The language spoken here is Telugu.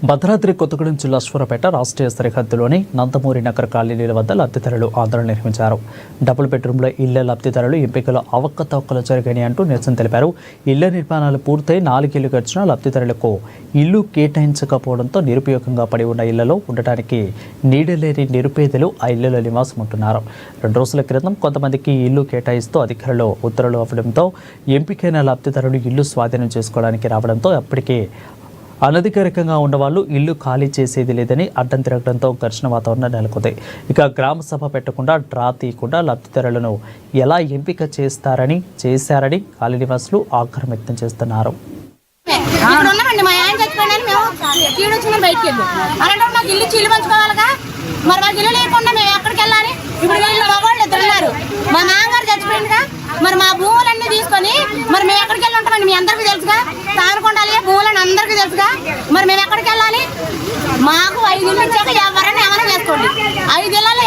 భద్రాద్రి కొత్తగూడెం జిల్లా అశ్వరపేట రాష్ట్రీయ సరిహద్దులోని నందమూరి నగర్ కాలనీల వద్ద లబ్ధిదారులు ఆందోళన నిర్వహించారు. డబుల్ బెడ్రూమ్ల ఇళ్ల లబ్ధిదారులు ఎంపికలో అవకతవకలు జరిగాయని అంటూ నిరసన తెలిపారు. ఇళ్ల నిర్మాణాలు పూర్తయి 4 ఏళ్లు గడిచినా లబ్ధిదారులకు ఇల్లు కేటాయించకపోవడంతో నిరుపయోగంగా పడి ఉన్న ఇళ్లలో ఉండటానికి నీడలేని నిరుపేదలు ఆ ఇళ్లలో నివాసం ఉంటున్నారు. 2 రోజుల క్రితం కొంతమందికి ఇల్లు కేటాయిస్తూ అధికారులు ఉత్తర్వులు ఇవ్వడంతో ఎంపికైన లబ్ధిదారులు ఇల్లు స్వాధీనం చేసుకోవడానికి రావడంతో అప్పటికే అనధికారికంగా ఉన్నవాళ్ళు ఇల్లు ఖాళీ చేసేది లేదని అడ్డం తిరగడంతో ఘర్షణ వాతావరణం నెలకొంది. ఇక గ్రామ సభ పెట్టకుండా డ్రా తీయకుండా లబ్ధిదారులను ఎలా ఎంపిక చేశారని కాలనీ నివాసులు ఆగ్రహం వ్యక్తం చేస్తున్నారు. మా నాన్నగారు చచ్చిపోయిందిగా, మరి మా భూములన్నీ తీసుకొని మరి మేము ఎక్కడికి వెళ్ళి ఉంటామండి? మీ అందరికీ తెలుసుగా, తానుకొండాలి భూములని అందరికీ తెలుసుగా. మరి మేము ఎక్కడికి వెళ్ళాలి? మాకు 5 ఇళ్ళు ఇచ్చాక ఎవరైనా ఏమైనా చేసుకోండి. 5 ఇళ్లలో